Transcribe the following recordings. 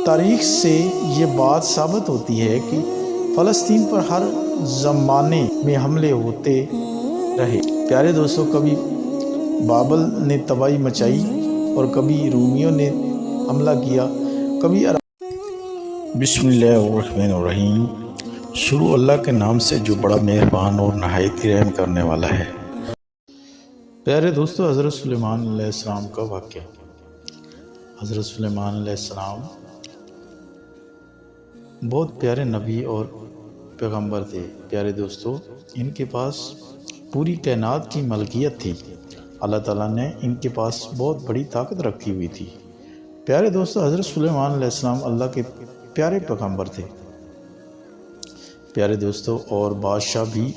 تاریخ سے یہ بات ثابت ہوتی ہے کہ فلسطین پر ہر زمانے میں حملے ہوتے رہے۔ پیارے دوستو، کبھی بابل نے تباہی مچائی اور کبھی رومیوں نے حملہ کیا، کبھی بسم اللہ الرحمن الرحیم۔ شروع اللہ کے نام سے جو بڑا مہربان اور نہایت رحم کرنے والا ہے۔ پیارے دوستو، حضرت سلیمان علیہ السلام کا واقعہ۔ حضرت سلیمان علیہ السلام بہت پیارے نبی اور پیغمبر تھے۔ پیارے دوستو، ان کے پاس پوری کائنات کی ملکیت تھی۔ اللہ تعالیٰ نے ان کے پاس بہت بڑی طاقت رکھی ہوئی تھی۔ پیارے دوستو، حضرت سلیمان علیہ السلام اللہ کے پیارے پیغمبر تھے۔ پیارے دوستو، اور بادشاہ بھی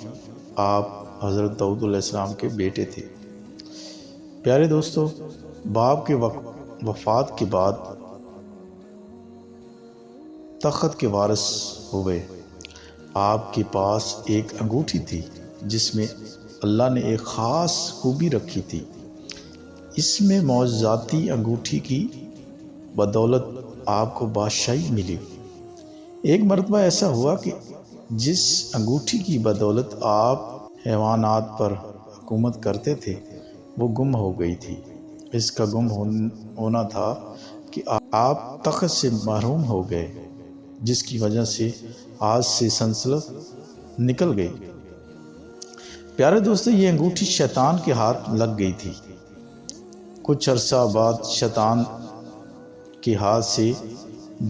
آپ حضرت داؤد علیہ السلام کے بیٹے تھے۔ پیارے دوستو، باپ کے وفات کے بعد تخت کے وارث ہوئے۔ آپ کے پاس ایک انگوٹھی تھی جس میں اللہ نے ایک خاص خوبی رکھی تھی۔ اس میں معجزاتی انگوٹھی کی بدولت آپ کو بادشاہی ملی۔ ایک مرتبہ ایسا ہوا کہ جس انگوٹھی کی بدولت آپ حیوانات پر حکومت کرتے تھے وہ گم ہو گئی تھی۔ اس کا گم ہونا تھا کہ آپ تخت سے محروم ہو گئے، جس کی وجہ سے ہاتھ سے سنسلت نکل گئی۔ پیارے دوستو، یہ انگوٹھی شیطان کے ہاتھ لگ گئی تھی۔ کچھ عرصہ بعد شیطان کے ہاتھ سے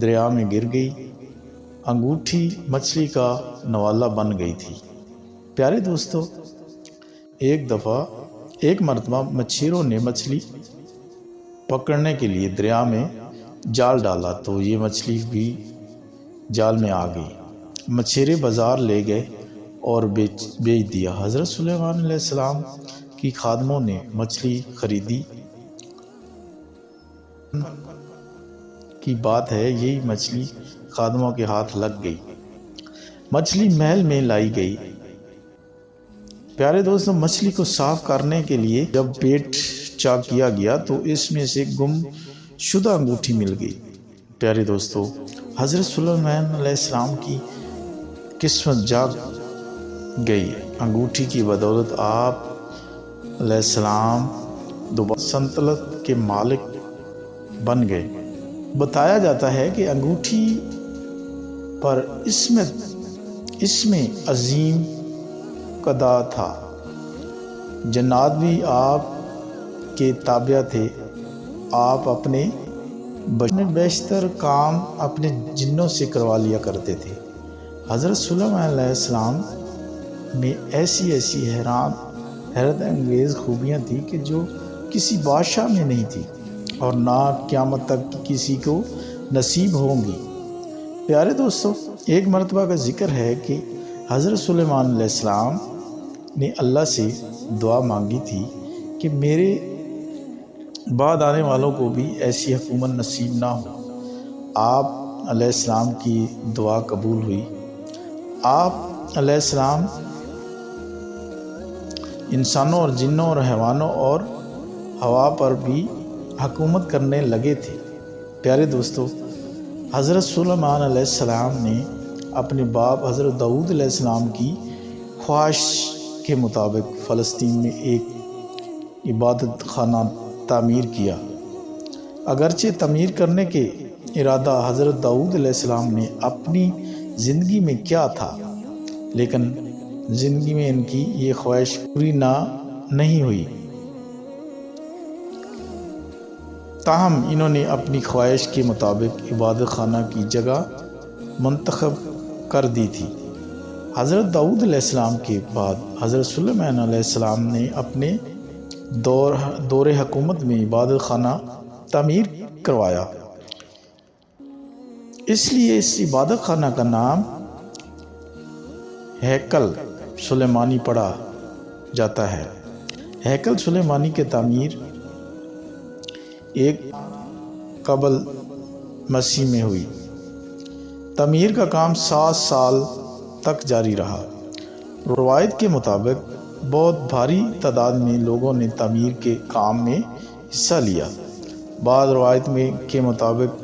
دریا میں گر گئی۔ انگوٹھی مچھلی کا نوالہ بن گئی تھی۔ پیارے دوستو، ایک مرتبہ مچھیروں نے مچھلی پکڑنے کے لیے دریا میں جال ڈالا تو یہ مچھلی بھی جال میں آ گئی۔ مچھیرے بازار لے گئے اور بیچ دیا۔ حضرت سلیمان علیہ السلام کی خادموں نے مچھلی خریدی۔ کی بات ہے، یہی مچھلی خادموں کے ہاتھ لگ گئی۔ مچھلی محل میں لائی گئی۔ پیارے دوستو، مچھلی کو صاف کرنے کے لیے جب پیٹ چاک کیا گیا تو اس میں سے گم شدہ انگوٹھی مل گئی۔ پیارے دوستو، حضرت سلیمان علیہ السلام کی قسمت جاگ گئی۔ انگوٹھی کی بدولت آپ علیہ السلام دوبارہ سلطنت کے مالک بن گئے۔ بتایا جاتا ہے کہ انگوٹھی پر اس میں عظیم قدا تھا۔ جنات بھی آپ کے تابع تھے۔ آپ اپنے بیشتر کام اپنے جنوں سے کروا لیا کرتے تھے۔ حضرت سلیمان علیہ السلام میں ایسی حیرت انگیز خوبیاں تھیں کہ جو کسی بادشاہ میں نہیں تھی اور نہ قیامت تک کسی کو نصیب ہوں گی۔ پیارے دوستو، ایک مرتبہ کا ذکر ہے کہ حضرت سلیمان علیہ السلام نے اللہ سے دعا مانگی تھی کہ میرے بعد آنے والوں کو بھی ایسی حکومت نصیب نہ ہو۔ آپ علیہ السلام کی دعا قبول ہوئی۔ آپ علیہ السلام انسانوں اور جنوں اور حیوانوں اور ہوا پر بھی حکومت کرنے لگے تھے۔ پیارے دوستو، حضرت سلیمان علیہ السلام نے اپنے باپ حضرت داؤد علیہ السلام کی خواہش کے مطابق فلسطین میں ایک عبادت خانہ تعمیر کیا۔ اگرچہ تعمیر کرنے کے ارادہ حضرت داؤد علیہ السلام نے اپنی زندگی میں کیا تھا، لیکن زندگی میں ان کی یہ خواہش پوری نہیں ہوئی۔ تاہم انہوں نے اپنی خواہش کے مطابق عبادت خانہ کی جگہ منتخب کر دی تھی۔ حضرت داؤد علیہ السلام کے بعد حضرت سلیمان علیہ السلام نے اپنے دور حکومت میں عبادت خانہ تعمیر کروایا۔ اس لیے اس عبادت خانہ کا نام ہیکل سلیمانی پڑھا جاتا ہے۔ ہیکل سلیمانی کی تعمیر ایک قبل مسیح میں ہوئی۔ تعمیر کا کام 7 سال تک جاری رہا۔ روایت کے مطابق بہت بھاری تعداد میں لوگوں نے تعمیر کے کام میں حصہ لیا۔ بعض روایت کے مطابق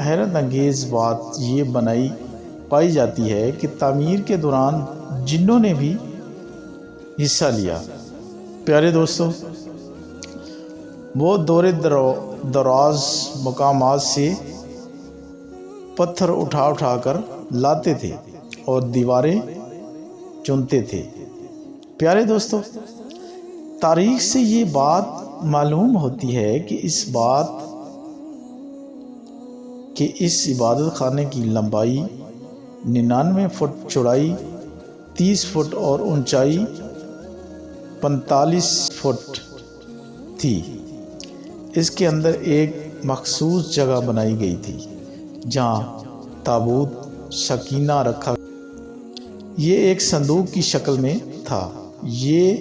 حیرت انگیز بات یہ پائی جاتی ہے کہ تعمیر کے دوران جنوں نے بھی حصہ لیا۔ پیارے دوستو، وہ دور دراز مقامات سے پتھر اٹھا کر لاتے تھے اور دیواریں چنتے تھے۔ پیارے دوستو، تاریخ سے یہ بات معلوم ہوتی ہے کہ اس عبادت خانے کی لمبائی 99 فٹ، چوڑائی 30 فٹ اور اونچائی 45 فٹ تھی۔ اس کے اندر ایک مخصوص جگہ بنائی گئی تھی جہاں تابوت سکینہ رکھا گیا۔ یہ ایک صندوق کی شکل میں تھا۔ یہ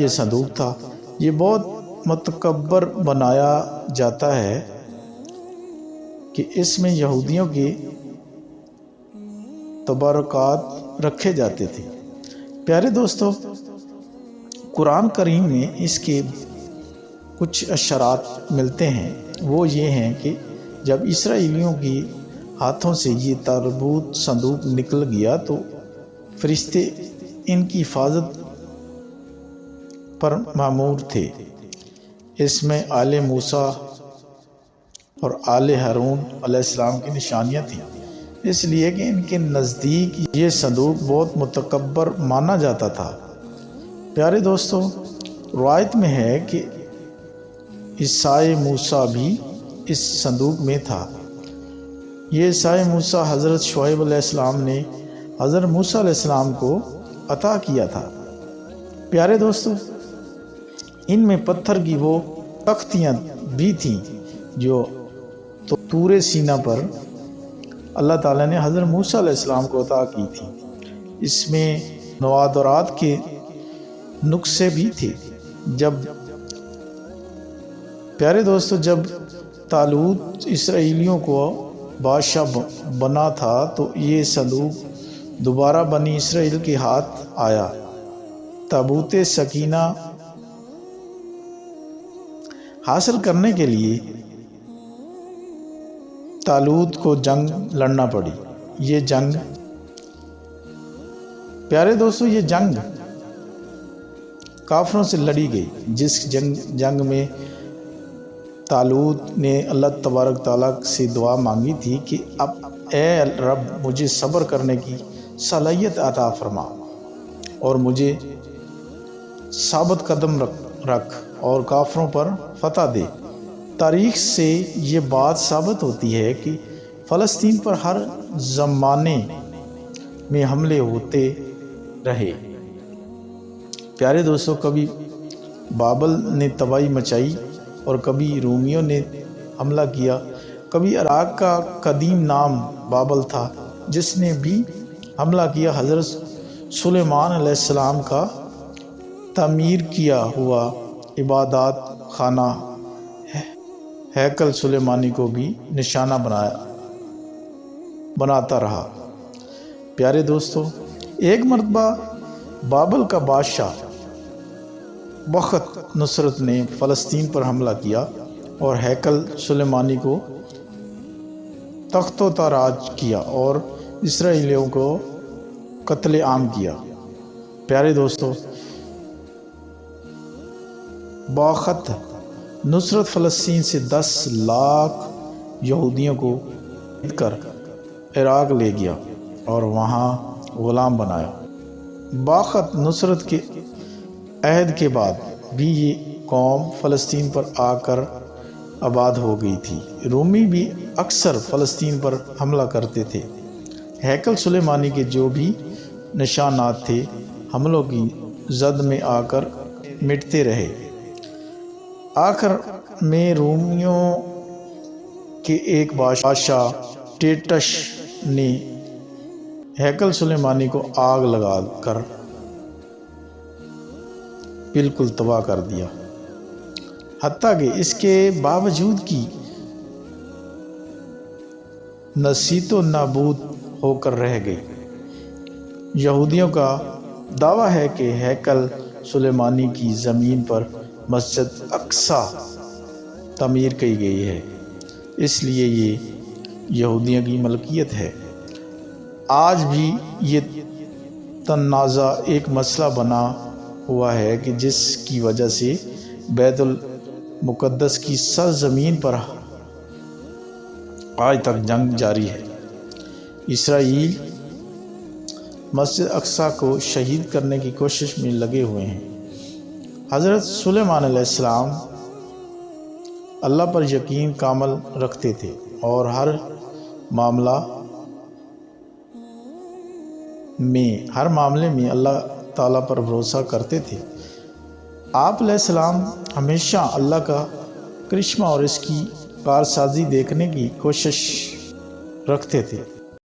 صندوق تھا۔ یہ بہت متکبر بنایا جاتا ہے کہ اس میں یہودیوں کے تبرکات رکھے جاتے تھے۔ پیارے دوستو، قرآن کریم میں اس کے کچھ اشارات ملتے ہیں۔ وہ یہ ہیں کہ جب اسرائیلیوں کے ہاتھوں سے یہ تابوت صندوق نکل گیا تو فرشتے ان کی حفاظت پر مامور تھے۔ اس میں آل موسیٰ اور آل ہارون علیہ السلام کی نشانیاں تھیں، اس لیے کہ ان کے نزدیک یہ صندوق بہت متکبر مانا جاتا تھا۔ پیارے دوستو، روایت میں ہے کہ عصائے موسیٰ بھی اس صندوق میں تھا۔ یہ عصائے موسیٰ حضرت شعیب علیہ السلام نے حضرت موسیٰ علیہ السلام کو عطا کیا تھا۔ پیارے دوستو، ان میں پتھر کی وہ تختیاں بھی تھیں جو طور سینہ پر اللہ تعالیٰ نے حضرت موسیٰ علیہ السلام کو عطا کی تھی۔ اس میں نوادرات کے نقشے بھی تھے۔ پیارے دوستو، جب طالوت اسرائیلیوں کو بادشاہ بنا تھا تو یہ صندوق دوبارہ بنی اسرائیل کے ہاتھ آیا۔ تابوت سکینہ حاصل کرنے کے لیے طالوت کو جنگ لڑنا پڑی۔ یہ جنگ، پیارے دوستو، یہ جنگ کافروں سے لڑی گئی، جس جنگ میں طالوت نے اللہ تبارک تعالیٰ سے دعا مانگی تھی کہ اب اے رب مجھے صبر کرنے کی صلاحیت عطا فرما اور مجھے ثابت قدم رکھ اور کافروں پر فتح دے۔ تاریخ سے یہ بات ثابت ہوتی ہے کہ فلسطین پر ہر زمانے میں حملے ہوتے رہے۔ پیارے دوستو، کبھی بابل نے تباہی مچائی اور کبھی رومیوں نے حملہ کیا۔ کبھی عراق کا قدیم نام بابل تھا جس نے بھی حملہ کیا۔ حضرت سلیمان علیہ السلام کا تعمیر کیا ہوا عبادات خانہ ہیکل سلیمانی کو بھی نشانہ بناتا رہا۔ پیارے دوستو، ایک مرتبہ بابل کا بادشاہ بخت نصرت نے فلسطین پر حملہ کیا اور ہیکل سلیمانی کو تخت و تاراج کیا اور اسرائیلیوں کو قتل عام کیا۔ پیارے دوستو، بخت نصرت فلسطین سے 10 لاکھ یہودیوں کو خرید کر عراق لے گیا اور وہاں غلام بنایا۔ بخت نصرت کے عہد کے بعد بھی یہ قوم فلسطین پر آ کر آباد ہو گئی تھی۔ رومی بھی اکثر فلسطین پر حملہ کرتے تھے۔ ہیکل سلیمانی کے جو بھی نشانات تھے حملوں کی زد میں آ کر مٹتے رہے۔ آخر میں رومیوں کے ایک بادشاہ ٹیٹس نے ہیکل سلیمانی کو آگ لگا کر بالکل تباہ کر دیا، حتیٰ کہ اس کے باوجود کی نصیت و نابود ہو کر رہ گئی۔ یہودیوں کا دعویٰ ہے کہ ہیکل سلیمانی کی زمین پر مسجد اقصیٰ تعمیر کی گئی ہے، اس لیے یہ یہودیوں کی ملکیت ہے۔ آج بھی یہ تنازع ایک مسئلہ بنا ہوا ہے کہ جس کی وجہ سے بیت المقدس کی سرزمین پر آج تک جنگ جاری ہے۔ اسرائیل مسجد اقصیٰ کو شہید کرنے کی کوشش میں لگے ہوئے ہیں۔ حضرت سلیمان علیہ السلام اللہ پر یقین کامل رکھتے تھے اور ہر معاملے میں اللہ تعالیٰ پر بھروسہ کرتے تھے۔ آپ علیہ السلام ہمیشہ اللہ کا کرشمہ اور اس کی کارسازی دیکھنے کی کوشش رکھتے تھے۔